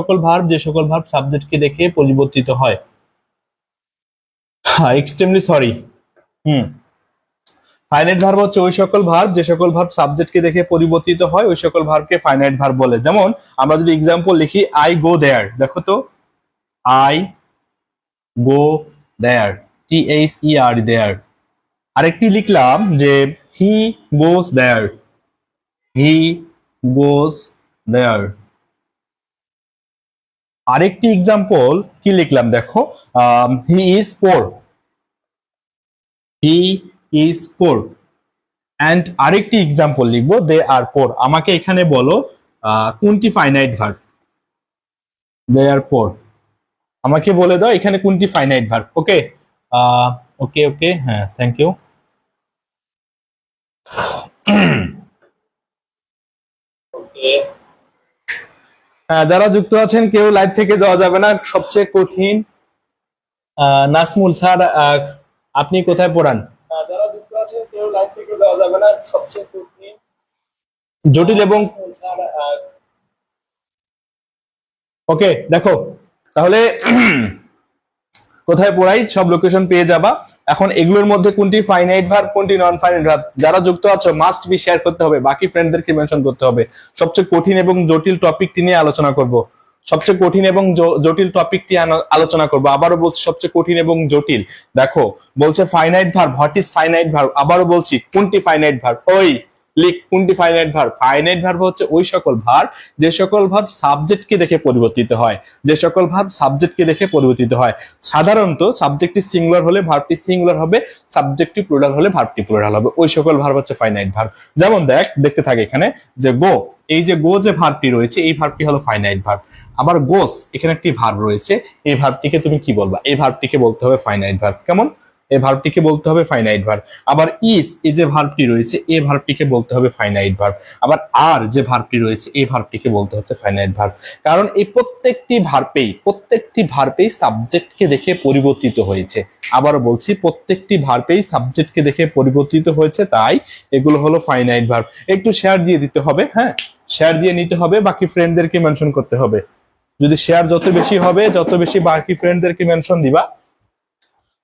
সকল ভার্ব যে সকল ভার্ব সাবজেক্টকে দেখে পরিবর্তিত হয়। Extremely sorry. ফাইনাইট ভার্ব হচ্ছে ওই সকল ভার্ব যে সকল ভার্ব সাবজেক্টকে দেখে পরিবর্তিত হয়, ওই সকল ভার্বকে ফাইনাইট ভার্ব বলে। যেমন আমরা যদি এক্সাম্পল লিখি আই গো দেয়ার, দেখো তো আই গো দেয়ার, THER দেয়ার। আরেকটি লিখলাম যে হি গোস দেয়ার, হি গোস দেয়ার। আরেকটি এক্সাম্পল কি লিখলাম দেখো, he is poor, he is poor. And আরেকটি এক্সাম্পল লিখবো দে আর পোর। আমাকে এখানে বলো কোনটি ফাইনাইট ভার্ব, দে আর পোর। আমাকে বলে দাও এখানে কোনটি ফাইনাইট ভার্ব। ওকে ওকে ওকে, হ্যাঁ থ্যাংক ইউ। যারা যুক্ত আছেন কেউ লাইভ থেকে যাওয়া যাবে না, সবচেয়ে কঠিন। নাসমুল স্যার আপনি কোথায় পড়ান? যারা যুক্ত আছেন কেউ লাইভ থেকে যাওয়া যাবে না, সবচেয়ে কঠিন জটিল এবং ওকে দেখো তাহলে কোথায় পড়াই সব লোকেশন পেয়ে যাবা। এখন এগুলোর মধ্যে কোনটি ফাইনাইট ভার্ব কোনটি নন ফাইনাইট ভার্ব, যারা যুক্ত আছো মাস্ট বি শেয়ার করতে হবে, বাকি ফ্রেন্ডদেরকে মেনশন করতে হবে। সবচেয়ে কঠিন এবং জটিল টপিকটি নিয়ে আলোচনা করব, সবচেয়ে কঠিন এবং জটিল টপিকটি আলোচনা করব। আবারও বলছি সবচেয়ে কঠিন এবং জটিল। দেখো বলছে finite verb, what is finite verb. আবারও বলছি কোনটি ফাইনাইট ভার্ব, ওই লিখ কোনটি ফাইনাইট ভার্ব। ফাইনাইট ভার্ব হচ্ছে ওই সকল ভার্ব যে সকল ভার্ব সাবজেক্টকে দেখে পরিবর্তিত হয়, যে সকল ভার্ব সাবজেক্টকে দেখে পরিবর্তিত হয়। সাধারণত সাবজেক্টটি সিঙ্গুলার হলে ভার্বটি সিঙ্গুলার হবে, সাবজেক্টটি প্লুরাল হলে ভার্বটি প্লুরাল হবে। ওই সকল ভার্ব হচ্ছে ফাইনাইট ভার্ব। যেমন দেখতে থাকে এখানে যে গো, এই যে গো যে ভার্বটি রয়েছে এই ভার্বটি হলো ফাইনাইট ভার্ব। আবার গোস এখানে একটি ভার্ব রয়েছে, এই ভার্বটিকে তুমি কি বলবা, এই ভার্বটিকে বলতে হবে ফাইনাইট ভার্ব। কেমন, এই ভার্বটিকে বলতে হবে ফাইনাইট ভার্ব। আবার ইজ এই যে ভার্বটি রয়েছে এই ভার্বটিকে বলতে হবে ফাইনাইট ভার্ব। আবার আর যে ভার্বটি রয়েছে এই ভার্বটিকে বলতে হচ্ছে ফাইনাইট ভার্ব। কারণ এই প্রত্যেকটি ভার্বেই সাবজেক্টকে দেখে পরিবর্তিত হয়েছে। আবারও বলছি প্রত্যেকটি ভার্বেই সাবজেক্টকে দেখে পরিবর্তিত হয়েছে, তাই এগুলো হলো ফাইনাইট ভার্ব। একটু শেয়ার দিয়ে দিতে হবে, হ্যাঁ শেয়ার দিয়ে নিতে হবে, বাকি ফ্রেন্ডদেরকে মেনশন করতে হবে। যদি শেয়ার যত বেশি হবে, যত বেশি বাকি ফ্রেন্ডদেরকে মেনশন দিবা,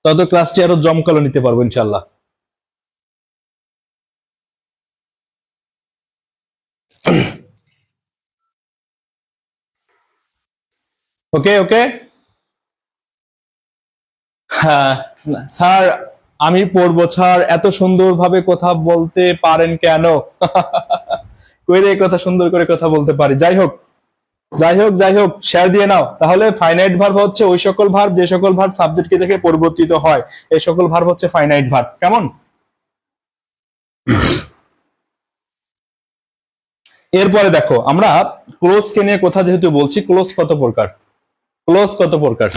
তত ক্লাসটি আরো জমকালো নিতে পারবো ইনশাল্লাহ। ওকে ওকে, হ্যাঁ স্যার আমি পড়বো স্যার, এত সুন্দরভাবে কথা বলতে পারেন কেন? কইরে কথা সুন্দর করে কথা বলতে পারি। যাই হোক শেয়ার দিয়ে নাও। তাহলে ফাইনাইট ভার্ব হচ্ছে ওই সকল ভার্ব যে সকল ভার্ব সাবজেক্টকে দেখে পরিবর্তিত হয়, এই সকল ভার্ব হচ্ছে ফাইনাইট ভার্ব। কেমন, এরপরে দেখো আমরা ক্লোজ কে নিয়ে কথা যেহেতু বলছি, ক্লোজ কত প্রকার, ক্লোজ কত প্রকার।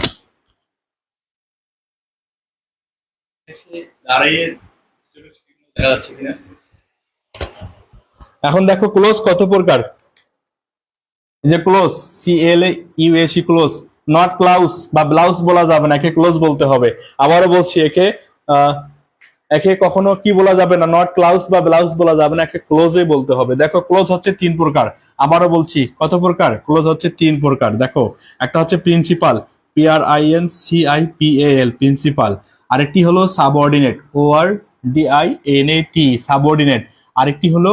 এখন দেখো ক্লোজ কত প্রকার। যে close CLAUS close, not clause বা ব্লাউজ বলা যাবে না, একে ক্লোজ বলতে হবে। আবারও বলছি একে কখনো কি বলা যাবে না, নট ক্লাউস বা ব্লাউজ বলা যাবে না, একে ক্লোজই বলতে হবে। দেখো ক্লোজ হচ্ছে 3 প্রকার। আবারও বলছি কত প্রকার, ক্লোজ হচ্ছে 3 প্রকার। দেখো একটা হচ্ছে প্রিন্সিপাল, PRINCIPAL প্রিন্সিপাল। আরেকটি হলো সাবঅর্ডিনেট, ORDINAT সাবঅর্ডিনেট। আরেকটি হলো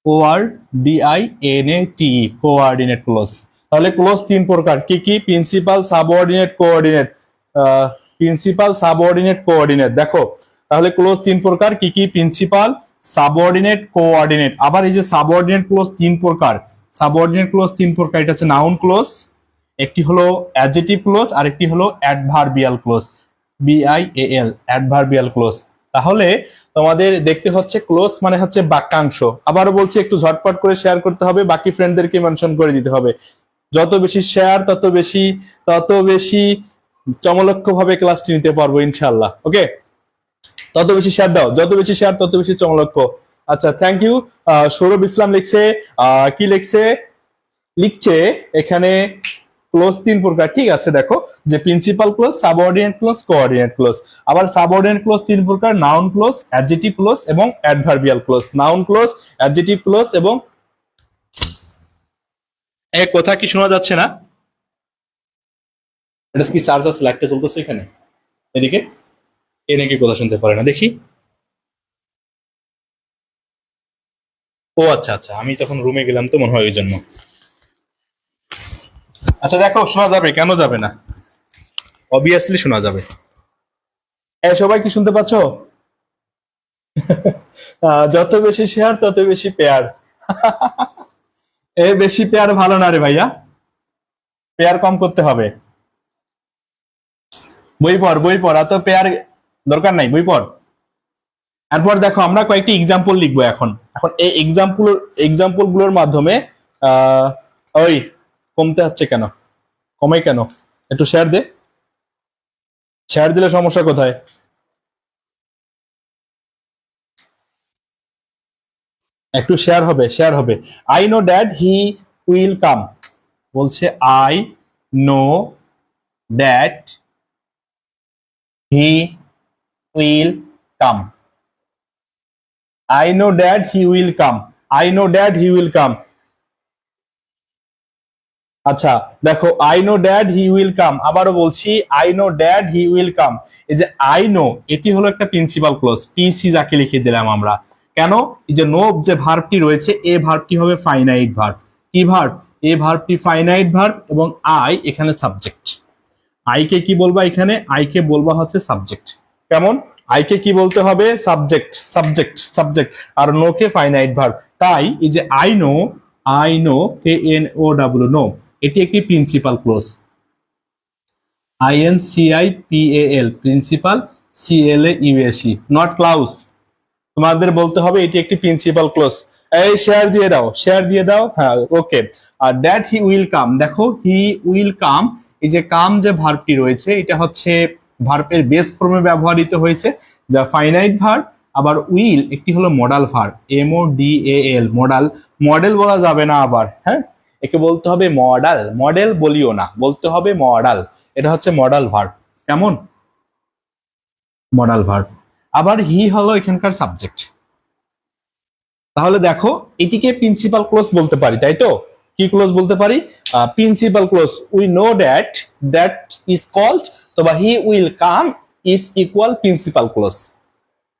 COORDINAT কোঅর্ডিনেট ক্লোজ। তাহলে ক্লোজ 3 প্রকার, কি কি? Principal, subordinate, coordinate. Principal, subordinate, coordinate. দেখো তাহলে ক্লোজ 3 প্রকার, কি কি? Principal, subordinate, coordinate. আবার এই যে সাবঅর্ডিনেট ক্লোজ 3 প্রকার, সাবঅর্ডিনেট ক্লোজ 3 প্রকার, এটা হচ্ছে নাউন ক্লোজ, একটি হলো অ্যাডজেক্টিভ ক্লোজ, আর একটি হলো adverbial close, BIAL adverbial close. তাহলে তোমাদের দেখতে হচ্ছে ক্লোজ মানে হচ্ছে বাক্যাংশ। আবারও বলছি একটু ঝটপট করে শেয়ার করতে হবে, বাকি ফ্রেন্ডদেরকে মেনশন করে দিতে হবে। যত বেশি শেয়ার তত বেশি চমলক্ষ ভাবে ক্লাসটি নিতে পারবো ইনশাআল্লাহ। ওকে, তত বেশি শেয়ার দাও, যত বেশি শেয়ার তত বেশি চমলক্ষ। আচ্ছা থ্যাংক ইউ। সৌরভ ইসলাম লিখছে, কি লিখছে এখানে ক্লোজ 3 প্রকার। ঠিক আছে, দেখো যে principal clause, subordinate clause, coordinate close. আবার সাবঅর্ডিনেট ক্লোজ 3 প্রকার, নাউন ক্লোজ, অ্যাডজেক্টিভ ক্লোজ এবং adverbial close. Noun clause, adjective close এবং কথা কি শোনা যাচ্ছে না? এটা কি চার্জ আছে, লাইটটা চলতেছে এখানে এদিকে? এ নাকি কথা শুনতে পারে না, দেখি। ও আচ্ছা আচ্ছা, আমি তখন রুমে গেলাম তো মনে হয় ওই জন্য। আচ্ছা দেখো, শোনা যাবে, কেন যাবে না? অবভিয়াসলি শোনা যাবে। সবাই কি শুনতে পাচ্ছো? যত বেশি শেয়ার তত বেশি পেয়ার। বেশি পেয়ার ভালো না রে ভাইয়া, পেয়ার কম করতে হবে। বই পড় বই পড়, অত পেয়ার দরকার নাই, বই পড়। এরপর দেখো আমরা কয়েকটি এক্সাম্পল লিখবো এখন। এখন এই এক্সাম্পল গুলোর মাধ্যমে আহ ওই কমতে হচ্ছে কেন, কমে কেন? একটু শেয়ার দে, শেয়ার দিলে সমস্যা কোথায়? একটু শেয়ার হবে, শেয়ার হবে। I know dad he will come, বলছে I know that he will come. I know dad he will come, I know dad he will come. আচ্ছা দেখো, I know dad he will come, আবারও বলছি I know dad he will come. এই যে I no, এটি হলো একটা principal clause, পিসি যাকে লিখে দিলাম আমরা। কেন? এই যে নো যে ভার্বটি রয়েছে, এ ভার্বটি হবে ফাইনাইট ভার্ব। কি ভার্ব? এ ভার্বটি ফাইনাইট ভার্ব, এবং আই এখানে সাবজেক্ট। আইকে কি বলবা এখানে? আইকে বলবা হচ্ছে সাবজেক্ট। কেমন? আইকে কি বলতে হবে? Subject, subject, subject. আর নো কে ফাইনাইট ভার্ব। তাই এই যে আই নো, KNO নো, এটি একটি principal clause. INCIPAL, principal, CLAUSE, not clause. তোমাদের বলতে হবে এটি একটি প্রিন্সিপাল ক্লোজ। এই শেয়ার দিয়ে দাও, শেয়ার দিয়ে দাও, হ্যাঁ ওকে। আর দ্যাট হি উইল কাম, দেখো হি উইল কাম, এই যে কাম যে ভার্বটি রয়েছে, এটা হচ্ছে ভার্বের বেস ফর্মে ব্যবহৃত হয়েছে, যা ফাইনাইট ভার্ব। আবার উইল একটি হলো modal verb, MODAL, modal. Model বলা যাবে না আবার, হ্যাঁ, একে বলতে হবে মডাল, মডেল বলিও না, বলতে হবে মডাল। এটা হচ্ছে মডাল ভার্ব। কেমন? Modal verb. আবার হি হলো এখানকার সাবজেক্ট। তাহলে দেখো, এটিকে প্রিন্সিপাল ক্লোজ বলতে পারি, তাই তো? কি ক্লোজ বলতে পারি? Principal clause. We know that, that is called, অথবা he will come is equal principal clause.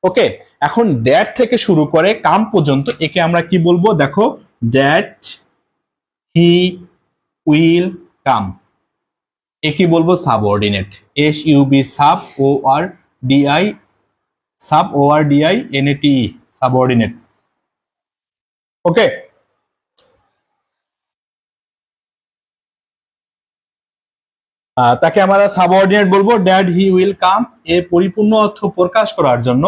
Okay, এখন দ্যাট থেকে শুরু করে কাম পর্যন্ত একে আমরা কি বলবো? দেখো, দ্যাট হি উইল কাম, একে বলবো subordinate. SUB, sub, ORDI, sub, ORDINATE, subordinate. Okay, তাকে আমরা সাবঅর্ডিনেট বলবো। ড্যাড হি উইল কাম এর পরিপূর্ণ অর্থ প্রকাশ করার জন্য,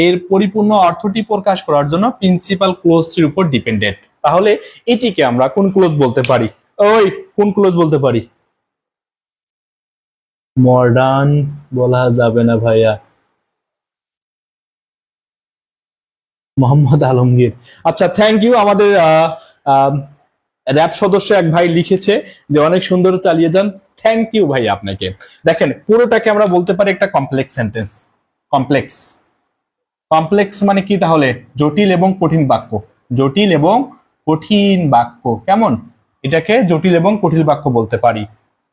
এর পরিপূর্ণ অর্থটি প্রকাশ করার জন্য প্রিন্সিপাল ক্লোজটির উপর ডিপেন্ডেন্ট। তাহলে এটিকে আমরা কোন ক্লোজ বলতে পারি? ওই কোন ক্লোজ বলতে পারি? মডার্ন বলা যাবে না ভাইয়া। মোহাম্মদ আলমগীর, আচ্ছা থ্যাংক ইউ। আমাদের র‍্যাপ সদস্য এক ভাই লিখেছে যে অনেক সুন্দর, চালিয়ে যান। থ্যাংক ইউ ভাই আপনাকে। দেখেন, পুরোটাকে আমরা বলতে পারি একটা কমপ্লেক্স সেন্টেন্স। কমপ্লেক্স, কমপ্লেক্স মানে কি তাহলে? জটিল এবং কঠিন বাক্য, জটিল এবং কঠিন বাক্য। কেমন? এটাকে জটিল এবং কঠিন বাক্য বলতে পারি।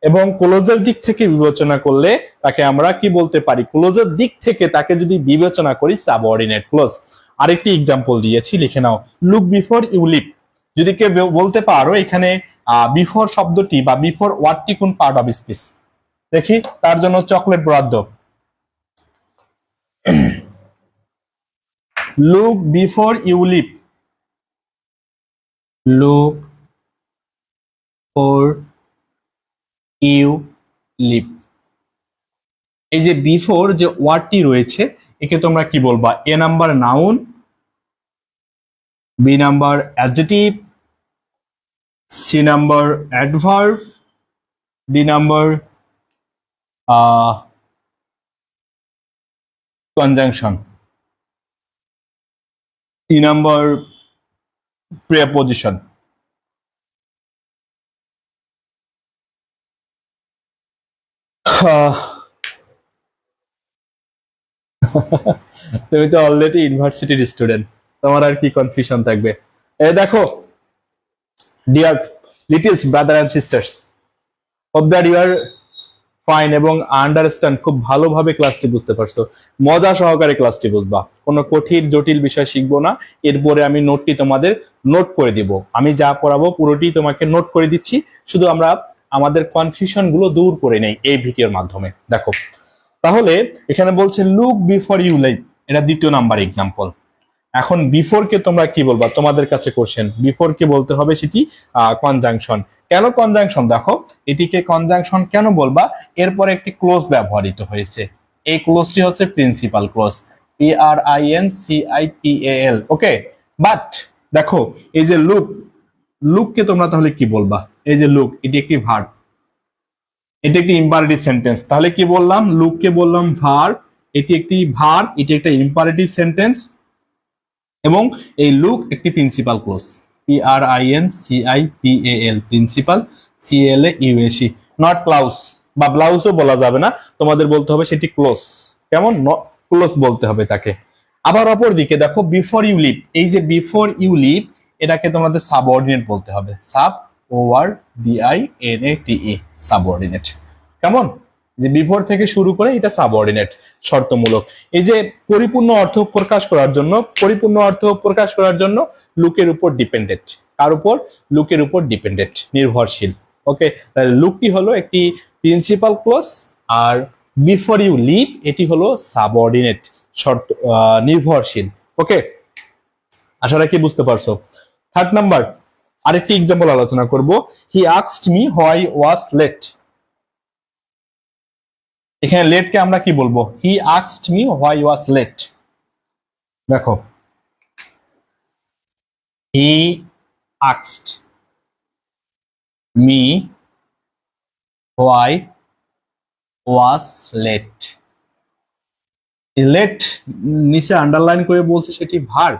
এবং ক্লোজের দিক থেকে বিবেচনা করলে তাকে আমরা কি বলতে পারি? ক্লোজের দিক থেকে তাকে যদি বিবেচনা করি, সাবঅর্ডিনেট ক্লোজ। আরেকটি এক্সাম্পল দিয়েছি, লিখে নাও। লুক বিফোর ইউ লিভ, যদি কেউ বলতে পারো এখানে বিফোর শব্দটি বা বিফোর ওয়ার্ডটি কোন পার্ট অফ স্পিচ, দেখি, তার জন্য চকলেট বরাদ্দ। Look before you leave, look for you leave. এই যে বিফোর যে ওয়ার্ডটি রয়েছে, একে তোমরা কি বলবা? A number noun, B number adjective, C number adverb, D number conjunction, E number preposition. তুমি তো অলরেডি ইউনিভার্সিটির স্টুডেন্ট, তোমার আর কি কনফিউশন থাকবে? দেখো dear littles brother and sisters, hope that you are fine এবং আন্ডারস্ট্যান্ড, খুব ভালোভাবে ক্লাসটি বুঝতে পারছো, মজা সহকারে ক্লাসটি বুঝবা, কোনো কঠিন জটিল বিষয় শিখবো না। এরপরে আমি নোটটি তোমাদের নোট করে দিব, আমি যা পড়াবো পুরোটি তোমাকে নোট করে দিচ্ছি, শুধু আমরা আমাদের কনফিউশন গুলো দূর করে নেই এই ভিডিওর মাধ্যমে। দেখো তাহলে এখানে বলছে লুক বিফোর ইউ লাইভ, এটা দ্বিতীয় নাম্বার এক্সাম্পল। এখন বিফোর কে তোমরা কি বলবা, তোমাদের কাছে কোশ্চেন, বিফোর কে বলতে হবে সেটি কনজাংশন। কেন কনজাংশন? দেখো এটিকে কনজাংশন কেন বলবা, এরপরে একটি ক্লোজ ব্যবহৃত হয়েছে, এই ক্লোজটি হচ্ছে principal clause, PRINCIPAL। Okay, but দেখো এই যে লুক, লুক কে তোমরা তাহলে কি বলবা, এই যে লুক এটি একটি ভার্ব, এটি একটি ইম্পারেটিভ সেন্টেন্স, তাহলে কি বললাম, লুক কে বললাম ভার্ব, এটি একটি ভার্ব, এটি একটা ইম্পারেটিভ সেন্টেন্স, এবং এই লুক একটি principal close, PRINCIPAL, principal, CLAUSE, not clause বা ব্লাউজও বলা যাবে না, তোমাদের বলতে হবে সেটি ক্লোজ, কেমন, ক্লোজ বলতে হবে তাকে। আবার অপর দিকে দেখো বিফোর ইউ লিভ, এই যে বিফোর ইউ লিভ এটাকে তোমাদের সাবঅর্ডিনেট বলতে হবে, সাব ORDINATE, সাবঅর্ডিনেট, কেমন, যে বিফোর থেকে শুরু করে এটা সাবঅর্ডিনেট, শর্তমূলক। এই যে পরিপূর্ণ অর্থ প্রকাশ করার জন্য, পরিপূর্ণ অর্থ প্রকাশ করার জন্য লুকের উপর ডিপেন্ডেন্ট, কার উপর, লুকের উপর ডিপেন্ডেন্ট, নির্ভরশীল। ওকে, তাহলে লুকটি হলো একটি প্রিন্সিপাল ক্লোজ, আর বিফোর ইউ লিভ এটি হলো সাবঅর্ডিনেট, শর্ত, নির্ভরশীল। ওকে, আশা রাখি বুঝতে পারছো। থার্ড নাম্বার আরেকটি এক্সাম্পল আলোচনা করব, he asked me why was late. এখানে লেট কে আমরা কি বলবো, he asked me why was late. দেখো he asked me why was late, late নিচে আন্ডারলাইন করে বলছে সেটি verb,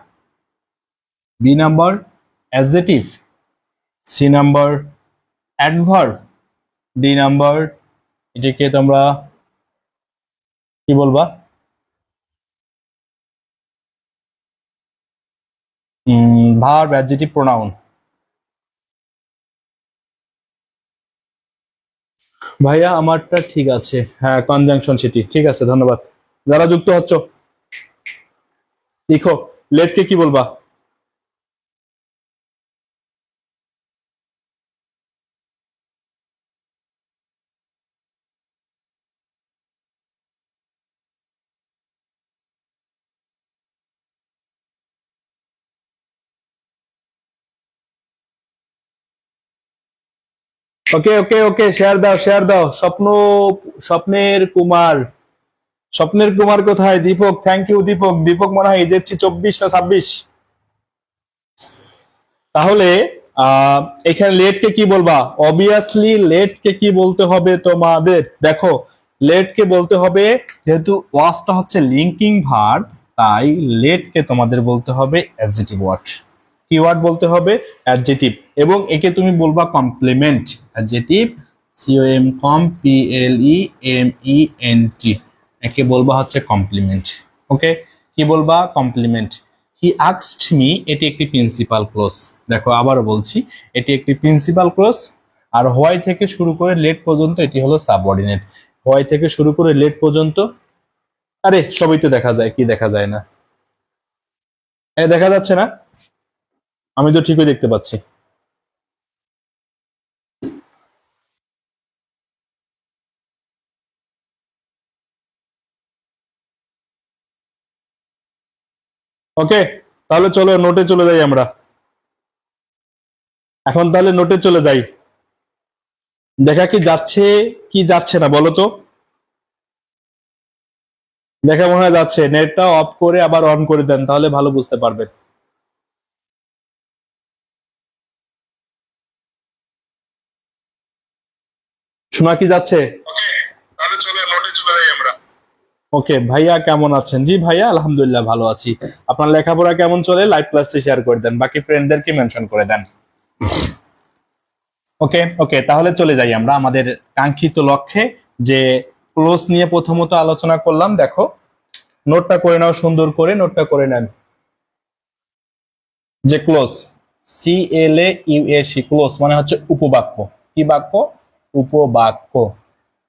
B number adjective, C number adverb, D number এটাকে তোমরা কি বলবা, ভার্ব অ্যাডজেটিভ প্রোনাউন। ভাইয়া আমারটা ঠিক আছে, হ্যাঁ কনজাংশন সেটি ঠিক আছে, ধন্যবাদ। যারা যুক্ত হচ্ছ লিখো, লেটকে কি বলবা, ওকে ওকে ওকে, শেয়ার দাও শেয়ার দাও। স্বপ্নের কুমার, স্বপ্নের কুমার কোথায়, দীপক, থ্যাংক ইউ দীপক, দীপক মনে হয় দেখছি 24 না 26। তাহলে এখানে লেট কে কি বলবা, অবভিয়াসলি লেট কে কি বলতে হবে তোমাদের, দেখো লেট কে বলতে হবে, যেহেতু ওয়াজটা হচ্ছে লিঙ্কিং ভার্ব, তাই লেট কে তোমাদের বলতে হবে অ্যাডজেটিভ ওয়ার্ড, কি ওয়ার্ড বলতে হবে, অ্যাডজেটিভ, এবং একে তুমি বলবা কমপ্লিমেন্ট, অ্যাডজেটিভ, COMPLEMENT, একে বলবা হচ্ছে কমপ্লিমেন্ট। ওকে, কি বলবা, কমপ্লিমেন্ট। হি আস্কড মি এটি একটি প্রিন্সিপাল ক্লোজ, দেখো আবারও বলছি এটি একটি প্রিন্সিপাল ক্লোজ, আর হোয়াই থেকে শুরু করে লেট পর্যন্ত এটি হলো সাবঅর্ডিনেট, হোয়াই থেকে শুরু করে লেট পর্যন্ত, আরে সবই তো দেখা যায়, কি দেখা যায় না, দেখা যাচ্ছে না, আমি তো ঠিকই দেখতে পাচ্ছি। ওকে, তাহলে চলো নোটে চলে যাই আমরা এখন, তাহলে নোটে চলে যাই, দেখা কি যাচ্ছে কি যাচ্ছে না বলো তো, দেখা মনে হয় যাচ্ছে, নেটটা অফ করে আবার অন করে দেন তাহলে ভালো বুঝতে পারবেন। শোনা কি যাচ্ছে, তাহলে চলো নোটে চলে যাই আমরা। ওকে ভাইয়া কেমন আছেন, জি ভাইয়া আলহামদুলিল্লাহ ভালো আছি, আপনার লেখাপড়া কেমন চলে, লাইভ ক্লাসটি শেয়ার করে দেন, বাকি ফ্রেন্ডদেরকে মেনশন করে দেন। ওকে ওকে, তাহলে চলে যাই আমরা আমাদের কাঙ্ক্ষিত লক্ষ্যে, যে ক্লোজ নিয়ে প্রথমত আলোচনা করলাম। দেখো নোটটা করে নাও, সুন্দর করে নোটটা করে নেন, যে ক্লোজ, CLAUSE ক্লোজ মানে হচ্ছে উপবাক্য। কি বাক্য? উপবাক্য,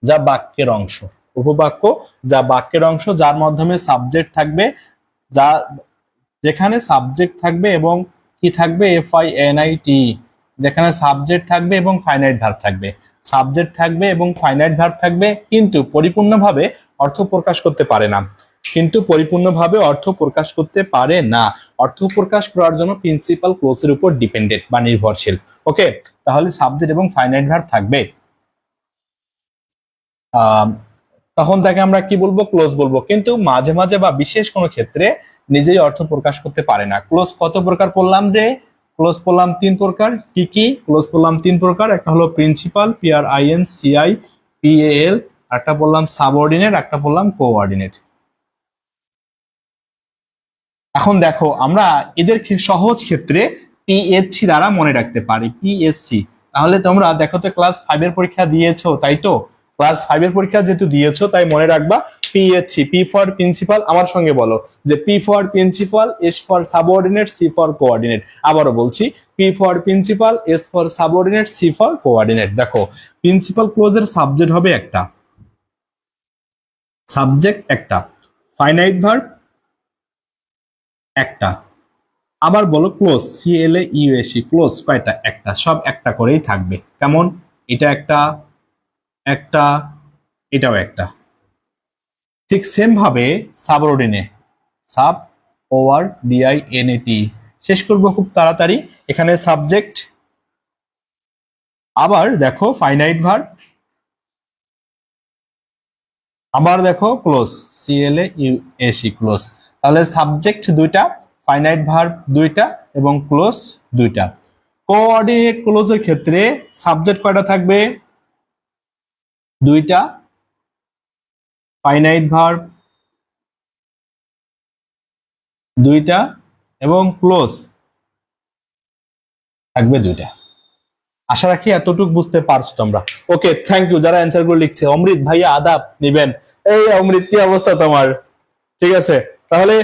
যা বাক্যের অংশ। উপবাক্য যা বাক্যের অংশ, যার মাধ্যমে সাবজেক্ট থাকবে, যা যেখানে সাবজেক্ট থাকবে এবং কি থাকবে? FINIT, যেখানে সাবজেক্ট থাকবে এবং ফাইনাইট ভার্ব থাকবে। সাবজেক্ট থাকবে এবং ফাইনাইট ভার্ব থাকবে, কিন্তু পরিপূর্ণভাবে অর্থ প্রকাশ করতে পারে না। কিন্তু পরিপূর্ণভাবে অর্থ প্রকাশ করতে পারে না। অর্থ প্রকাশ করার জন্য প্রিন্সিপাল ক্লোজের উপর ডিপেন্ডেন্ট বা নির্ভরশীল। ওকে, তাহলে সাবজেক্ট এবং ফাইনাইট ভার্ব থাকবে। তখন তাকে আমরা কি বলবো? ক্লোজ বলবো। কিন্তু মাঝে মাঝে বা বিশেষ কোনো ক্ষেত্রে নিজেই অর্থ প্রকাশ করতে পারে না। ক্লোজ কত প্রকার পড়লাম রে? ক্লোজ পড়লাম 3 প্রকার। কি কি ক্লোজ পড়লাম? 3 প্রকার। একটা হলো প্রিন্সিপাল, PRINCIPAL, একটা বললাম সাবঅর্ডিনেট, একটা বললাম কোঅর্ডিনেট। এখন দেখো, আমরা এদের সহজ ক্ষেত্রে PSC দ্বারা মনে রাখতে পারি। PSC, তাহলে তোমরা দেখো তো ক্লাস 5 এর পরীক্ষা দিয়েছো, তাই তো? ক্লাস 5 এর পরীক্ষা যেহেতু দিয়েছো, তাই মনে রাখবা PSC, P ফর প্রিন্সিপাল। আমার সঙ্গে বলো যে P for principal, S for subordinate, C for coordinate. আবারও বলছি, P for principal, S for subordinate, C for coordinate. দেখো, প্রিন্সিপাল ক্লোজের সাবজেক্ট হবে একটা, সাবজেক্ট একটা, ফাইনাইট ভার্ব একটা। আবার বলো ক্লোজ, CLAUSE ক্লোজ কয়টা? একটা। সব একটা করেই থাকবে। কেমন? এটা একটা, একটা, এটাও একটা। ঠিক সেম ভাবে সাবঅর্ডিনে, সাব ORDINAT, শেষ করবো খুব তাড়াতাড়ি। এখানে সাবজেক্ট, আবার দেখো ফাইনাইট ভার্ব, আবার দেখো ক্লোজ, CLAUSE ক্লোজ। তাহলে সাবজেক্ট দুইটা, ফাইনাইট ভার্ব দুইটা এবং ক্লোজ দুইটা। কোঅর্ডিনেট ক্লোজের ক্ষেত্রে সাবজেক্ট কয়টা থাকবে? দুইটা, ফাইনাইট ভার্ব দুইটা এবং ক্লোজ থাকবে দুইটা। আশা রাখি এতটুকু বুঝতে পারছো তোমরা। ওকে, থ্যাংক ইউ যারা অ্যান্সার গুলো লিখছে। অমৃত ভাইয়া আদাব নিবেন। এই অমৃত, কি অবস্থা তোমার? ঠিক আছে, তাহলে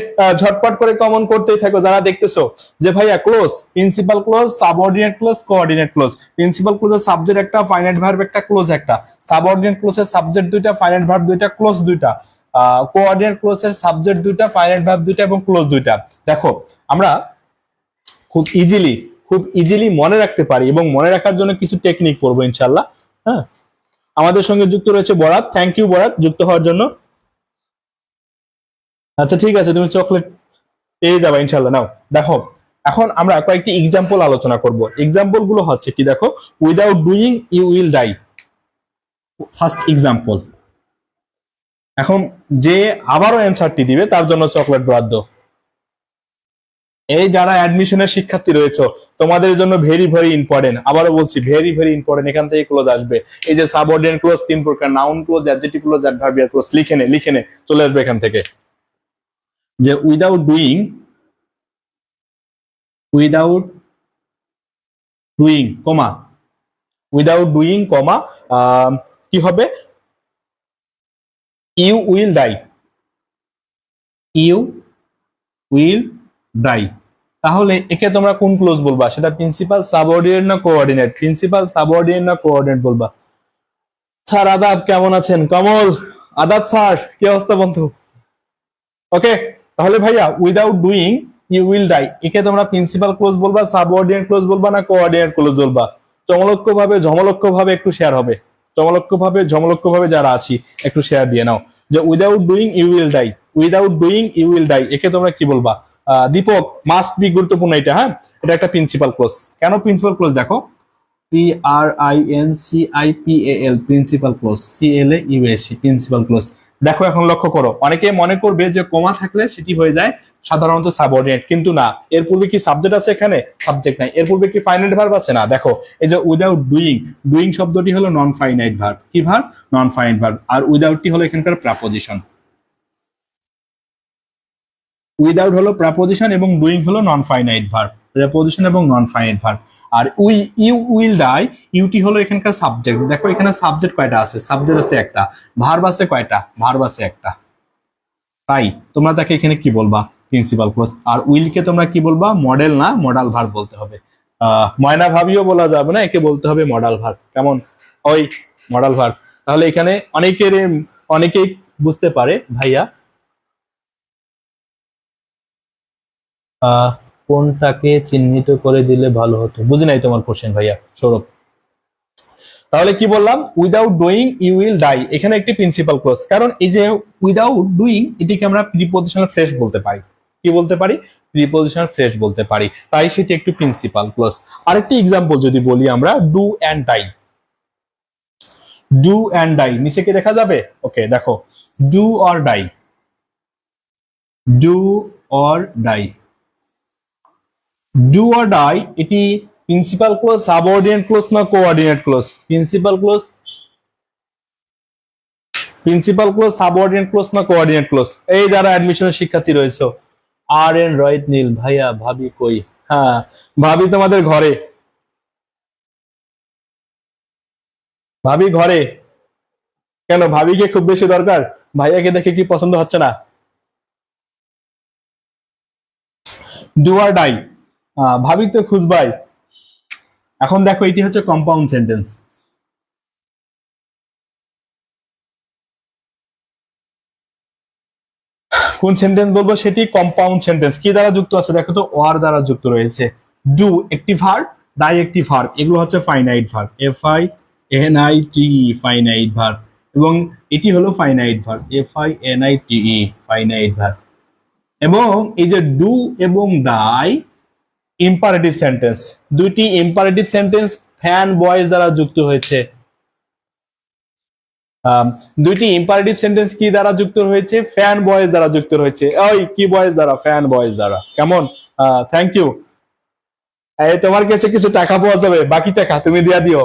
ঝটপট করে কমন করতেই থাকো যারা দেখতেছো। যে ভাইয়া clause, principal clause, subordinate clause, coordinate clause. Principal ক্লোজের সাবজেক্ট একটা, ফাইনাইট ভার্ব একটা, ক্লোজ একটা। সাবঅর্ডিনেট ক্লোজের সাবজেক্ট দুইটা, ফাইনাইট ভার্ব দুইটা, ক্লোজ দুইটা। কোঅর্ডিনেট ক্লোজের সাবজেক্ট দুইটা, ফাইনাইট ভার্ব দুইটা এবং ক্লোজ দুইটা। দেখো, আমরা খুব ইজিলি মনে রাখতে পারি এবং মনে রাখার জন্য কিছু টেকনিক পড়বো ইনশাল্লাহ। হ্যাঁ, আমাদের সঙ্গে যুক্ত রয়েছে বরাত। থ্যাংক ইউ বরাত যুক্ত হওয়ার জন্য। আচ্ছা ঠিক আছে, তুমি চকলেট পেয়ে যাবে ইনশাল্লাহ। নাও দেখো, এখন আমরা কয়েকটি এক্সাম্পল আলোচনা করব। এক্সাম্পল গুলো হচ্ছে কি? দেখো, without doing you will die, first example. এখন যে আবারও অ্যান্সারটি দিবে তার জন্য চকলেট বরাদ্দ। এই যারা অ্যাডমিশনের শিক্ষার্থী রয়েছে, তোমাদের জন্য ভেরি ভেরি ইম্পর্টেন্ট। আবারও বলছি, ভেরি ভেরি ইম্পর্টেন্ট। এখান থেকে ক্লোজ আসবে। এই যে সাবঅর্ডিনেট ক্লোজ 3 প্রকার, noun clause, adjective clause, adverbial clause. লিখে নে চলে আসবে এখান থেকে। যে without doing comma, without doing comma, কি হবে? You will die, you will die. তাহলে একে তোমরা কোন ক্লোজ বলবা? সেটা প্রিন্সিপাল, সাবঅর্ডিনেট না কোঅর্ডিনেট? প্রিন্সিপাল, সাবঅর্ডিনেট না কোঅর্ডিনেট বলবা? স্যার আদাব, কেমন আছেন? কমল আদাব স্যার, কি অবস্থা বন্ধু? ওকে, তাহলে ভাইয়া without doing you will die, একে তোমরা প্রিন্সিপাল ক্লোজ বলবা, সাবঅর্ডিনেট ক্লোজ বলবা না কোঅর্ডিনেট ক্লোজ বলবা? ঝমলক্ষ ভাবে একটু শেয়ার হবে। ঝমলক্ষ ভাবে যারা আছি একটু শেয়ার দিয়ে নাও। যে without doing you will die, without doing you will die, একে তোমরা কি বলবা? দীপক, মাস্ট বি, গুরুত্বপূর্ণ এটা। হ্যাঁ, এটা একটা প্রিন্সিপাল ক্লোজ। কেন প্রিন্সিপাল ক্লোজ? দেখো, PRINCIPAL principal clause, CLAUSE principal clause. দেখো, এখন লক্ষ্য করো, অনেকে মনে করবে যে কমা থাকলে সেটি হয়ে যায় সাধারণত সাবঅর্ডিনেট, কিন্তু না। এর পূর্বে কি সাবজেক্ট আছে? এখানে সাবজেক্ট নাই। এর পূর্বে কি ফাইনাইট ভার্ব আছে? না। দেখো, এই যে উইদাউট ডুইং শব্দটি হলো নন ফাইনাইট ভার্ব। কি ভার্ব? Non finite verb. আর উইদাউটটি হলো এখানকার প্রাপোজিশন। উইদাউট হলো প্রাপোজিশন এবং ডুইং হলো নন ফাইনাইট ভার্ব, প্রেপোজিশন এবং নন ফাইনাইট ভার্ব। আর ইউ উইল ডাই, ইউটি হলো এখানকার সাবজেক্ট। দেখো, এখানে সাবজেক্ট কয়টা আছে? সাবজেক্ট আছে একটা, ভার্ব আছে কয়টা? ভার্ব আছে একটা। তাই তোমরা তাকে এখানে কি বলবা? Principal clause. আর উইলকে তোমরা কি বলবা? মডেল না মডাল ভার্ব বলতে হবে। ময়না ভাবিও বলা যাবে না, একে বলতে হবে মডাল ভার্ব। কেমন? ওই মডাল ভার্ব। তাহলে এখানে অনেকেই বুঝতে পারে ভাইয়া কোনটাকে চিহ্নিত করে দিলে ভালো হতো। বুঝি নাই তোমার কোশ্চেন ভাইয়া সৌরভ। তাহলে কি বললাম? Without doing you will die, এখানে একটি প্রিন্সিপাল ক্লজ। কারণ এই যে উইদাউট ডুইং, এটিকে আমরা প্রিপজিশনাল ফ্রেজ বলতে পারি। কি বলতে পারি? প্রিপজিশনাল ফ্রেজ বলতে পারি, তাই সেটি একটি প্রিন্সিপাল ক্লজ। আরেকটি এক্সাম্পল যদি বলি আমরা, do and die. Do and die নিচে কি দেখা যাবে? ওকে দেখো, do or die, do or die, do or die এটি প্রিন্সিপাল ক্লোজ, সাবঅর্ডিনেট ক্লোজ না coordinate clause? Principal clause, principal clause, subordinate clause না কোঅর্ডিনেট ক্লোজ? এই যারা অ্যাডমিশনের শিক্ষার্থী রয়েছে, আর এন রোহিত নীল ভাইয়া, ভাবি কই? হ্যাঁ, ভাবি তোমাদের ঘরে, ভাবি ঘরে। কেন, ভাবিকে খুব বেশি দরকার? ভাইয়াকে দেখে কি পছন্দ হচ্ছে না? ডু অর ডাই, ভাবি তো খুঁজবাই। এখন দেখো, এটি হচ্ছে কম্পাউন্ড সেন্টেন্স। কোন সেন্টেন্স বলবো? সেটি কম্পাউন্ড সেন্টেন্স। কি দ্বারা যুক্ত আছে দেখো তো? ওয়ার দ্বারা যুক্ত রয়েছে। ডু একটি ভার্ব, ডাই একটি ভার্ব, এগুলো হচ্ছে finite verb, FINITE, finite verb, এবং এটি হলো finite verb, FINITE, finite verb. এবং এই যে ডু এবং ডাই ইম্পারেটিভ সেন্টেন্স, দুইটি ইম্পারেটিভ সেন্টেন্স ফ্যান বয়েজ দ্বারা যুক্ত হয়েছে। দুইটি ইম্পারেটিভ সেন্টেন্স কি দ্বারা যুক্ত হয়েছে? ফ্যান বয়েজ দ্বারা যুক্ত হয়েছে। ওই কি বয়েজ দ্বারা? ফ্যান বয়েজ দ্বারা। কেমন? Thank you. এই তোমার কাছে কিছু টাকা পাওয়া যাবে, বাকি টাকা তুমি দিয়া দিও।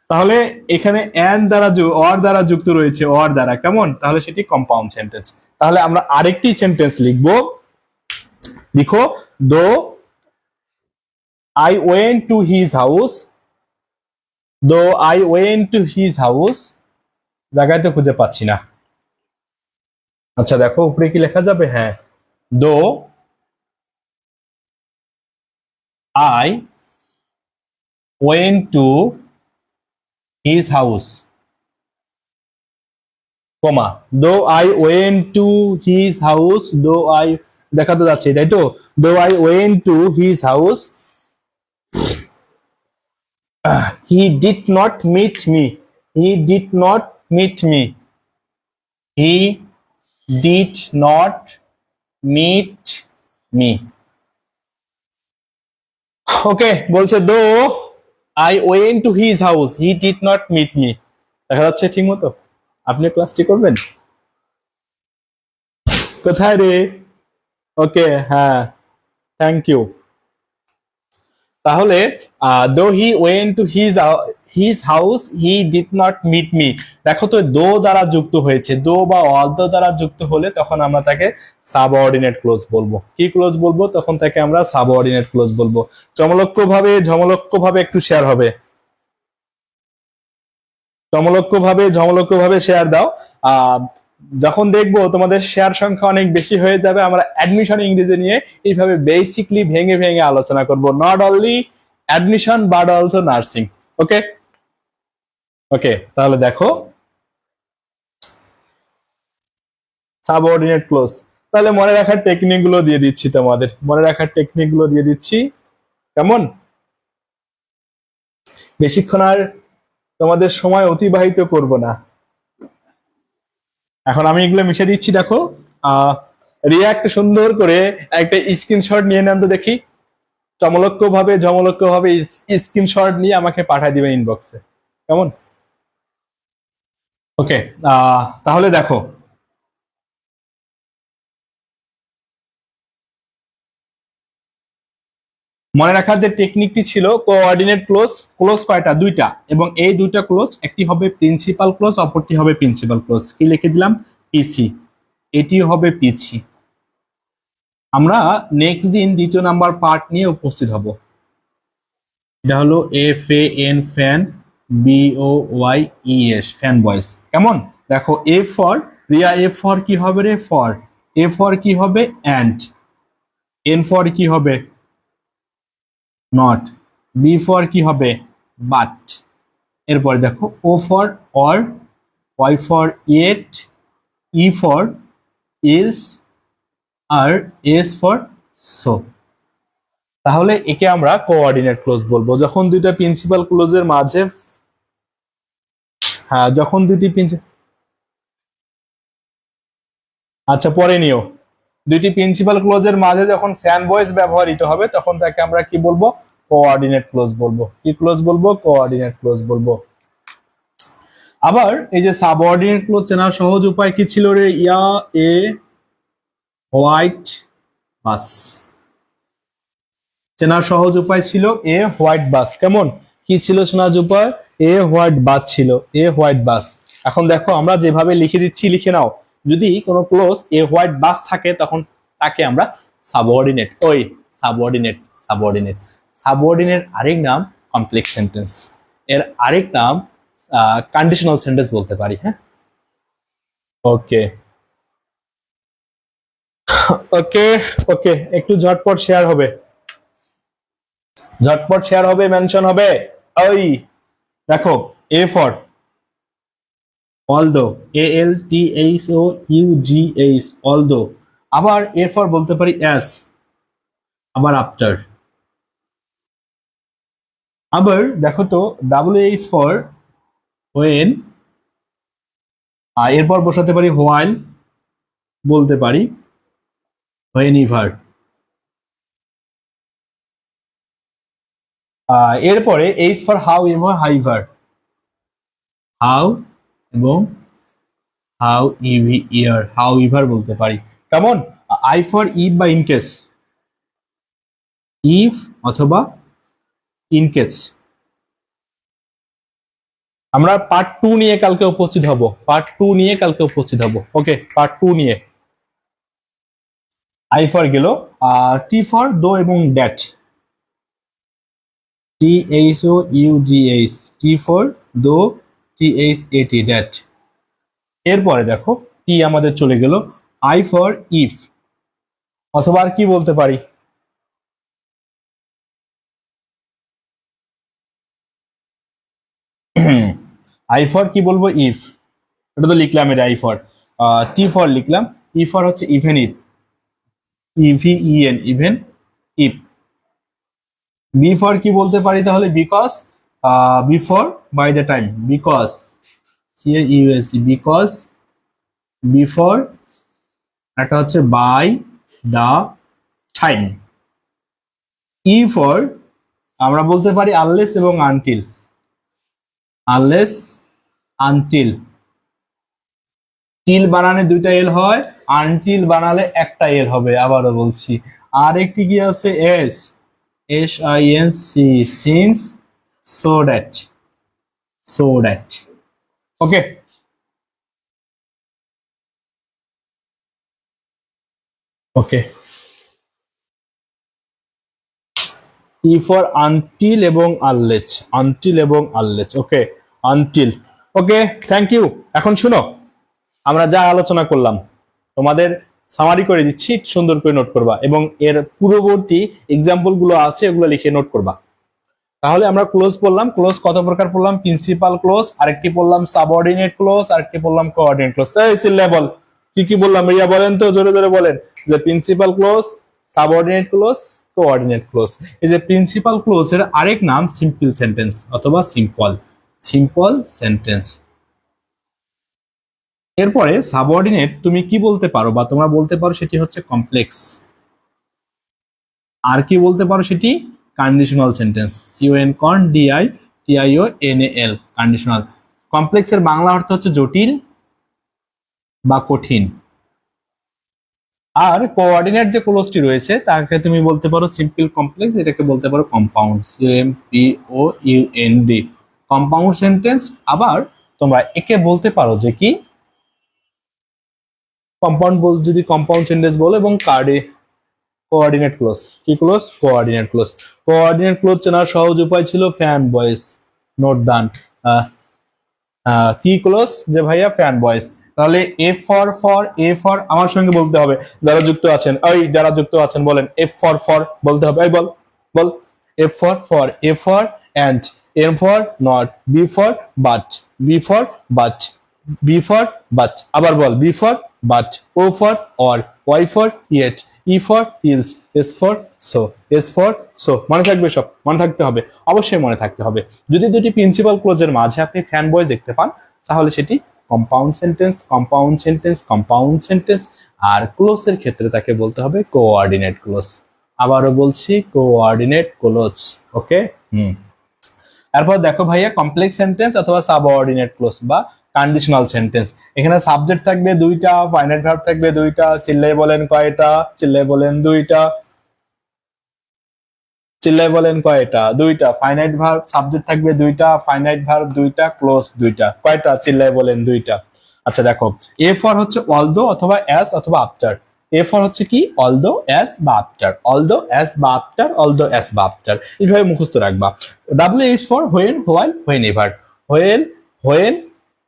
তাহলে এখানে এন দ্বারা, অর দ্বারা যুক্ত রয়েছে, অর দ্বারা। কেমন? তাহলে সেটি কম্পাউন্ড সেন্টেন্স। তাহলে আমরা আরেকটি সেন্টেন্স লিখবো। লিখো, দো I went to his house, দো I went to his house, জায়গায় তো খুঁজে পাচ্ছি না। আচ্ছা দেখো, উপরে কি লেখা যাবে? হ্যাঁ, দো I went to his house, কমা, দো I went to his house, though I, দেখা তো যাচ্ছে তাই তো? দো I went to his house, he did not meet me, he did not meet me, he did not meet me. Okay, বলছে though I went to his house, he did not meet me. দেখা যাচ্ছে ঠিক মতো? আপনি ক্লাসটি করবেন কোথায় রে? ওকে, হ্যাঁ, থ্যাংক ইউ। তাহলে though he went to his house, he did not meet me. দেখো তো, দো দ্বারা যুক্ত হয়েছে। দো বা অলদো দ্বারা যুক্ত হলে তখন আমরা তাকে সাবঅর্ডিনেট ক্লোজ বলবো। কি ক্লোজ বলবো? তখন তাকে আমরা সাবঅর্ডিনেট ক্লোজ বলবো। ঝমলক্য ভাবে একটু শেয়ার হবে, ঝমলক্য ভাবে শেয়ার দাও। যখন দেখবো তোমাদের শেয়ার সংখ্যা অনেক বেশি হয়ে যাবে, আমরা অ্যাডমিশন ইংরেজি নিয়ে এইভাবে বেসিকলি ভেঙে ভেঙে আলোচনা করব। Not only admission but also nursing. Okay okay, তাহলে দেখো, সাবঅর্ডিনেট ক্লোজ। তাহলে মনে রাখার টেকনিক গুলো দিয়ে দিচ্ছি তোমাদের, মনে রাখার টেকনিক গুলো দিয়ে দিচ্ছি। কেমন? বেশিক্ষণ আর তোমাদের সময় অতিবাহিত করব না। এখন আমি এগুলো মিশে দিচ্ছি। দেখো, রিয়াক্ট সুন্দর করে একটা স্ক্রিনশট নিয়ে নেন তো দেখি। ঝমলক্য ভাবে স্ক্রিনশট নিয়ে আমাকে পাঠিয়ে দিবেন ইনবক্সে। কেমন? ওকে, তাহলে দেখো, মনে রাখার যে টেকনিকটি ছিল, কোঅর্ডিনেট ক্লোজ। ক্লোজ কয়টা? দুইটা, এবং এই দুইটা ক্লোজ, একটি হবে প্রিন্সিপাল ক্লোজ, অপরটি হবে প্রিন্সিপাল ক্লোজ। কি লিখে দিলাম? পিসি। এটি হবে পিসি। আমরা নেক্সট দিন দ্বিতীয় নাম্বার পার্ট নিয়ে উপস্থিত হব। এটা হলো FAN, ফ্যান, BOYES, ফ্যান বয়েস। কেমন? দেখো, A for Riya, A for কি হবে রে? ফর। এ ফর কি হবে? অ্যান্ড। এন ফর কি হবে নট, বি ফর কি হবে বাট, এরপরে দেখো O for or, Y for yet, E for else, আর এস ফর সো। তাহলে একে আমরা কোঅর্ডিনেট ক্লোজ বলবো যখন দুইটা প্রিন্সিপাল ক্লোজের মাঝে, হ্যাঁ যখন দুইটি আচ্ছা পরে নিও, দুইটি প্রিন্সিপাল ক্লোজের মাঝে যখন ফ্যান ভয়েস ব্যবহৃত হবে তখন তাকে আমরা কি বলবো কোঅর্ডিনেট ক্লোজ বলবো। কি ক্লোজ বলবো কোঅর্ডিনেট ক্লোজ বলবো। আবার এই যে সাবঅর্ডিনেট ক্লোজ চেনার সহজ উপায় কি ছিল রে, ইয়া এ হোয়াইট বাস, চেনার সহজ উপায় ছিল এ হোয়াইট বাস। কেমন কি ছিল চেনার উপায়, এ হোয়াইট বাস ছিল, এ হোয়াইট বাস। এখন দেখো আমরা যেভাবে লিখে দিচ্ছি লিখে নাও, যদি কোনো ক্লোজ এ হোয়াইট বাস থাকে তখন তাকে আমরা সাবঅর্ডিনেট, ওই সাবঅর্ডিনেট সাবঅর্ডিনেট সাবঅর্ডিনেট আরেক নাম কমপ্লেক্স সেন্টেন্স, এর আরেক নাম কন্ডিশনাল সেন্টেন্স বলতে পারি। হ্যাঁ ওকে ওকে ওকে, একটু ঝটপট শেয়ার হবে, ঝটপট শেয়ার হবে, মেনশন হবে। ওই দেখো A for although, A L T H O U G H although, আবার এ ফর বলতে পারি এস, আবার আফটার, আবার দেখো তো ডাব্লিউ এইচ ফর ওয়েন, এরপর বসাতে পারি হোয়াইল, বলতে পারি হোয়েন ইভার, এরপরে এইচ ফর হাউ এবং হাইভার, হাউ এবং হাউ ইভি ইয়ার, হাউ ইভার বলতে পারি। কেমন আই ফর ইফ বা ইনকেস, ইফ অথবা ইনকেস। আমরা পার্ট 2 নিয়ে কালকে উপস্থিত হব, পার্ট 2 নিয়ে কালকে উপস্থিত হব। ওকে পার্ট 2 নিয়ে। আই ফর গেল, টি ফর দো এবং that, T H O U G H, T for though, T H A T that. এরপরে দেখো টি আমাদের চলে গেল, আই ফর ইফ, অথবা আর কি বলতে পারি, আই ফর কি বলবো ইফ, এটা তো লিখলাম, এটা আই ফর। টি ফর লিখলাম, ই ফর হচ্ছে even if, E V E N even if. B for কি বলতে পারি তাহলে, because, before by the time, because, C A U S E because, before, একটা হচ্ছে by the time. E for আমরা বলতে পারি আনলেস এবং আনটিল, আনলেস আনটিল, টিল বানানে দুইটা এল হয়, আনটিল বানালে একটা এল হবে, আবারও বলছি। আর একটি কি আছে S, S I N C, since, so that, so that. Okay okay, E for until এবং আনলেস, আনটিল এবং unless. Okay until. Okay thank you. এখন শুনো আমরা যা আলোচনা করলাম তোমাদের সামারি করে দিচ্ছি, সুন্দর করে নোট করবা এবং এর পূর্ববর্তী এক্সাম্পল গুলো আছে এগুলো লিখে নোট করবা। তাহলে আমরা ক্লোজ পড়লাম, ক্লোজ কত প্রকার পড়লাম, প্রিন্সিপাল ক্লোজ, আরেকটি পড়লাম সাবঅর্ডিনেট ক্লোজ, আরেকটি পড়লাম কোঅর্ডিনেট ক্লোজ। এই লেভেল কি কি বললাম রিয়া বলেন তো, জোরে জোরে বলেন। যে principal clause, subordinate clause, coordinate clause. এই যে প্রিন্সিপাল ক্লোজ এর আরেক নাম সিম্পল সেন্টেন্স অথবা সিম্পল, সিম্পল সেন্টেন্স। এরপরে সাবঅর্ডিনেট তুমি কি বলতে পারো বা তোমরা বলতে পারো সেটি হচ্ছে কমপ্লেক্স, আর কি বলতে পারো সেটি কন্ডিশনাল সেন্টেন্স, সিওএন কন ডিআই টিআইও এনএএল কন্ডিশনাল। কমপ্লেক্সের বাংলা অর্থ হচ্ছে জটিল বা কঠিন। আর কোঅর্ডিনেট যে ক্লোজটি রয়েছে তাকে তুমি বলতে পারো সিম্পল কমপ্লেক্স, এটাকে বলতে পারো কম্পাউন্ড, সিএমপিওইউএনডি কম্পাউন্ড সেন্টেন্স। আবার তোমরা একে বলতে পারো যে কি কম্পাউন্ড বল, যদি কম্পাউন্ড সেন্টেন্স বলো, এবং কোঅর্ডিনেট ক্লোজ। কি close coordinate close. Coordinate close চেনার সহজ উপায় ছিল ফ্যান ভয়েস, নোট ডান। কি ক্লোজ যে ভাইয়া ফ্যান ভয়েস। তাহলে এ ফর আমার সঙ্গে বলতে হবে, যারা যুক্ত আছেন, ওই যারা যুক্ত আছেন বলেন এফ ফর বলতে হবে, এই বল বল। F for, A for and, M for not, B for but, B for but, B for but, আবার বল B for but, O for or, Y for yet, E for else, S for so, S for so. মনে থাকবে সব, মনে থাকতে হবে, অবশ্যই মনে থাকতে হবে। যদি দুটি প্রিন্সিপাল ক্লোজের মাঝে আপনি ফ্যান বয়েজ দেখতে পান তাহলে সেটি compound sentence, compound sentence, compound sentence. আর ক্লোজের ক্ষেত্রে তাকে বলতে হবে কোঅর্ডিনেট ক্লোজ। আবারও বলছি কোঅর্ডিনেট ক্লোজ। ওকে, এরপর দেখো ভাইয়া কমপ্লেক্স সেন্টেন্স অথবা সাবঅর্ডিনেট ক্লোজ বা কন্ডিশনাল সেন্টেন্স। এখানে সাবজেক্ট থাকবে দুইটা, ফাইনাইট ভার্ব থাকবে দুইটা, চিল্লাই বলেন কয়টা, চিল্লাই বলেন দুইটা, চিল্লাই বলেন কয়টা, দুইটা। ফাইনাইট ভার্ব সাবজেক্ট থাকবে দুইটা, ফাইনাইট ভার্ব দুইটা, ক্লোজ দুইটা, কয়টা, চিল্লাই বলেন দুইটা। আচ্ছা দেখো, এ ফর হচ্ছে অলদো অথবা অ্যাজ অথবা আফটার। এ ফর হচ্ছে কি অলদো, অ্যাজ বা আফটার, অলদো অ্যাজ বা আফটার, অলদো অ্যাজ বা আফটার, এইভাবে মুখস্থ রাখবা। W H for when, while, whenever, while, when,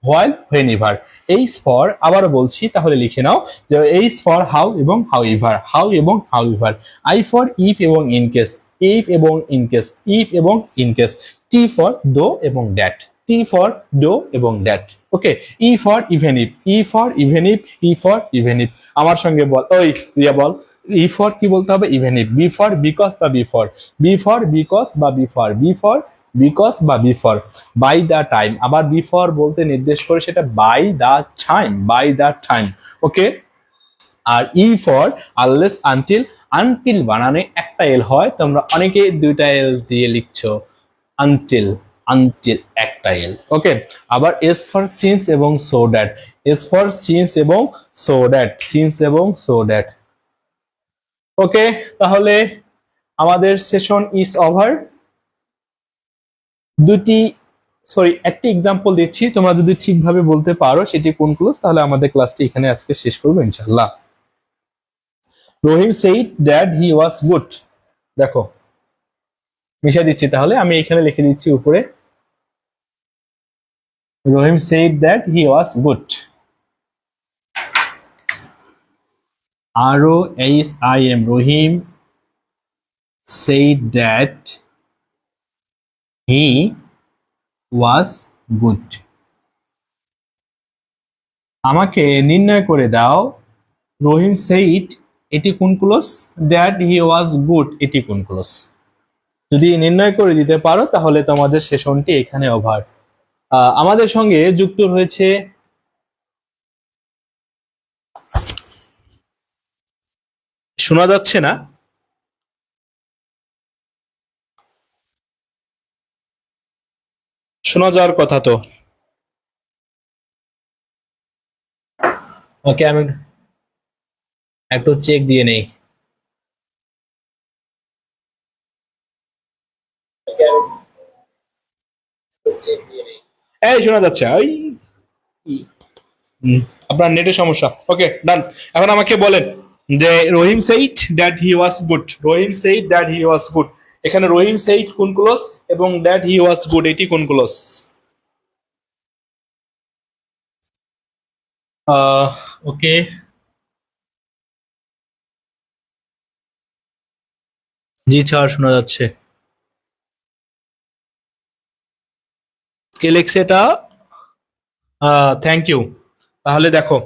while, whenever. H for আবারও বলছি তাহলে লিখে নাও যে এইচ ফর হাউ এবং হাউ এভার, হাউ এবং however. I for if এবং ইন কেস, ইফ এবং ইন কেস, ইফ এবং in case. T for though এবং দ্যাট, টি ফর ডো এবং that. Okay, E for even if, E for even if, E for even if. আমার সঙ্গে বল, ওই রিয়া বল। E for কি বলতে হবে, even if. B for because বা বিফর, বি ফর বিকজ বা বিফর, বি ফর বিকজ বা বিফর। বাই দ্য টাইম, আবার বিফর বলতে নির্দেশ করে সেটা by the time, by the time. Okay, আর E for unless until, until বানানে একটা এল হয়, তোমরা অনেকে দুইটা এল দিয়ে লিখছো, আনটিল, আনটিল একটা এল। ওকে, আবার এস ফর সিন্স এবং so that, S for since এবং সো দ্যাট, সিন্স এবং সো দ্যাট। ওকে, তাহলে আমাদের সেশন ইজ ওভার। দুটি সরি একটি এক্সাম্পল দিচ্ছি, তোমরা যদি ঠিকভাবে বলতে পারো সেটি কোন ক্লোজ তাহলে আমাদের ক্লাসটি এখানে আজকে শেষ করবো ইনশাআল্লাহ। Rahim said that he was good. দেখো মিশা দিচ্ছি, তাহলে আমি এখানে লিখে দিচ্ছি উপরে, Rahim said that he was good. ROHIM, Rahim said that he was good. আমাকে নির্ণয় করে দাও, রহিম সেইড এটি কোন clause, that he was good এটি কোন ক্লোজ। যদি নির্ণয় করে দিতে পারো তাহলে তোমাদের সেশনটি এখানে ওভার। আমাদের সঙ্গে যুক্ত রয়েছে শোনা যাচ্ছে না, শোনা যাওয়ার কথা তো। ওকে, আমি একটু চেক দিয়ে নেই। এই শোনা যাচ্ছে, ওই আপনার নেটের সমস্যা। ওকে ডান। এখন আমাকে বলেন যে Rahim said that he was good, Rahim said that he was good, এখানে রহিম সেইড কোন ক্লোজ এবং দ্যাট হি ওয়াজ গুড এটি কোন ক্লোজ। ওকে, জি স্যার শোনা যাচ্ছে। কে লেখছে এটা? Thank you. তাহলে দেখো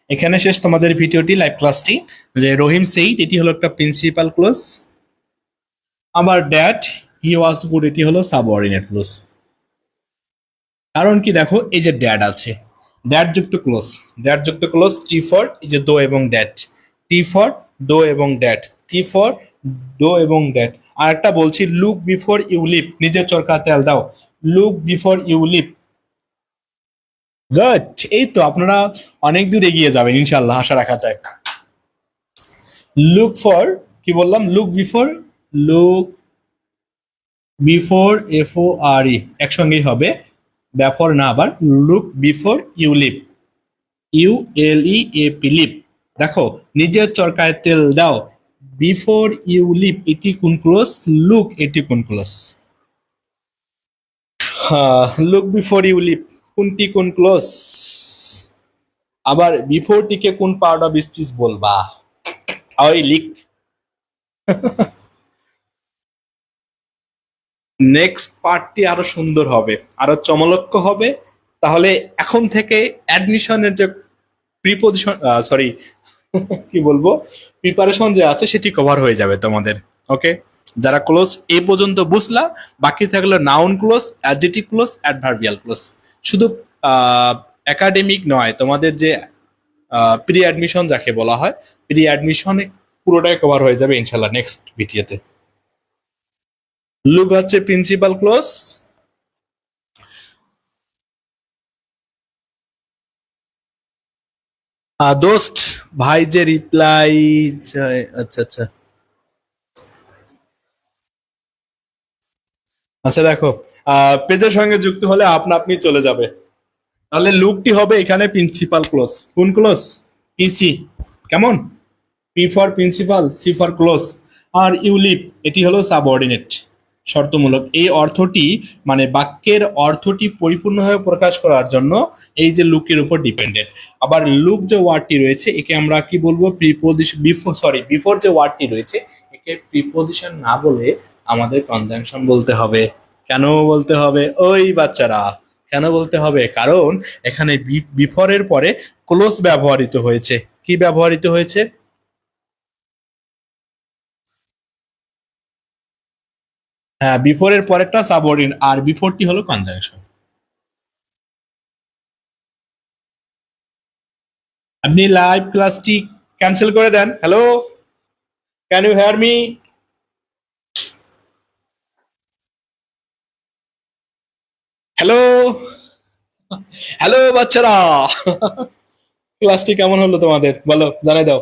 এখানে শেষ তোমাদের ভিডিওটি, লাইভ ক্লাসটি। যে রহিম সেইড এটি হলো একটা প্রিন্সিপাল ক্লোজ, আবার দ্যাট হি ওয়াজ গুড এটি হলো সাবঅর্ডিনেট ক্লোজ। কারণ কি দেখো, এই যে ড্যাড আছে, ড্যাড যুক্ত ক্লোজ, ড্যাড যুক্ত ক্লোজ। টি ফর এই যে দো এবং ড্যাট, টি ফর দো এবং ড্যাট, টি ফর দো এবং ড্যাট। আর একটা বলছি, লুক বিফোর ইউ লিভ, নিজের চরকা তেল দাও, look before you leap. Good, এই তো আপনারা অনেক দূর এগিয়ে যাবেন ইনশাল্লাহ, আশা রাখা যায়। লুক ফর কি বললাম, look before, look before FORE একসঙ্গেই হবে, ব্যাফর না আবার। Look before you leave, ULEAP leave. দেখো নিজের চরকায় তেল দাও, বিফোর ইউ লিভ এটি কোন ক্লোজ, লুক এটি কোন clause. Look before you leap, কোনটি কোন ক্লোজ? আবার বিফোরটিকে কোন পার্ট অফ স্পিচ বলবা? ওই লিক। নেক্সট পার্টটি আরো সুন্দর হবে, আরো চমলক্ষ হবে। তাহলে এখন থেকে অ্যাডমিশনের যে প্রিপোজিশন, সরি, কি বলবো, প্রিপারেশন যে আছে সেটি কভার হয়ে যাবে তোমাদের। ওকে, যারা ক্লোজ এই পর্যন্ত বুঝলা, বাকি থাকলো noun clause, adjective clause, adverbial close. শুধু একাডেমিক নয়, তোমাদের যে প্রি অ্যাডমিশন যাকে বলা হয়, প্রি অ্যাডমিশনে পুরোটাই কভার হয়ে যাবে ইনশাল্লাহ নেক্সট ভিডিওতে। লুক হচ্ছে প্রিন্সিপাল ক্লোজ। দোস্ত ভাই যে রিপ্লাই, আচ্ছা আচ্ছা আচ্ছা, দেখো পেজের সঙ্গে যুক্ত হলে আপনা আপনি চলে যাবে। তাহলে লুকটি হবে এখানে প্রিন্সিপাল ক্লোজ। কোন ক্লোজ? পিসি। কেমন? P for principal, C for clause, আর ইউলিপ এটি হলো সাবঅর্ডিনেট, শর্তমূলক। এই অর্থটি মানে বাক্যের অর্থটি পরিপূর্ণভাবে প্রকাশ করার জন্য এই যে লুকের উপর ডিপেন্ডেন্ট। আবার লুক যে ওয়ার্ডটি রয়েছে একে আমরা কি বলবো, প্রিপোজিশন। বিফোর যে ওয়ার্ডটি রয়েছে একে প্রিপোজিশন না বলে আমাদের কনজাংশন বলতে হবে। কেন বলতে হবে ওই বাচ্চারা? কেন বলতে হবে? কারণ এখানে বিফোরের পরে ক্লোজ ব্যবহৃত হয়েছে। কি ব্যবহৃত হয়েছে? হ্যাঁ, বিফোরের পরেরটা সাবঅর্ডিন, আর বিফোরটি হলো কনজাংশন। আপনি লাইভ ক্লাসটি ক্যান্সেল করে দেন। Hello, can you hear me? Hello, hello বাচ্চারা, ক্লাসটি কেমন হলো তোমাদের বলো, জানাই দাও।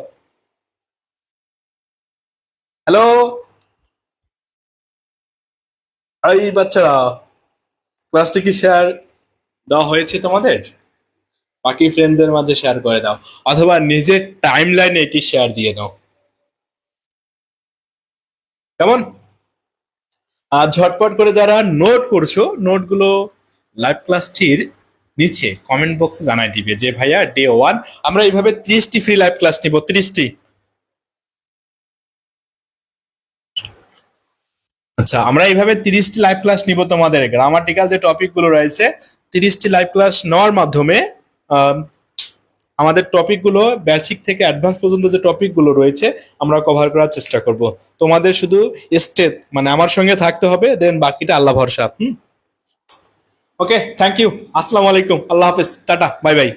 হ্যালো, এই বাচ্চারা, ক্লাসটি কি শেয়ার দেওয়া হয়েছে তোমাদের? বাকি ফ্রেন্ডদের মাঝে শেয়ার করে দাও, অথবা নিজের টাইম লাইনে এটি শেয়ার দিয়ে দাও। কেমন? আর ঝটপট করে যারা নোট করছো, নোটগুলো লাইভ ক্লাসটির নিচে কমেন্ট বক্সে জানাই দিবে যে ভাইয়া ডে 1 আমরা এইভাবে 30টি ফ্রি লাইভ ক্লাস নিব। 30টি। আচ্ছা, আমরা এইভাবে 30টি লাইভ ক্লাস নিব। তোমাদের গ্রামাটিক্যাল যে টপিক গুলো রয়েছে 30টি লাইভ ক্লাস নেওয়ার মাধ্যমে আহ, আমাদের টপিক গুলো বেসিক থেকে অ্যাডভান্স পর্যন্ত যে টপিক গুলো রয়েছে আমরা কভার করার চেষ্টা করব। তোমাদের শুধু স্টেপ মানে আমার সঙ্গে থাকতে হবে, দেন বাকিটা আল্লাহ ভরসা। ওকে, থ্যাংক ইউ, আসসালামু আলাইকুম, আল্লাহ হাফেজ, টাটা, বাই বাই।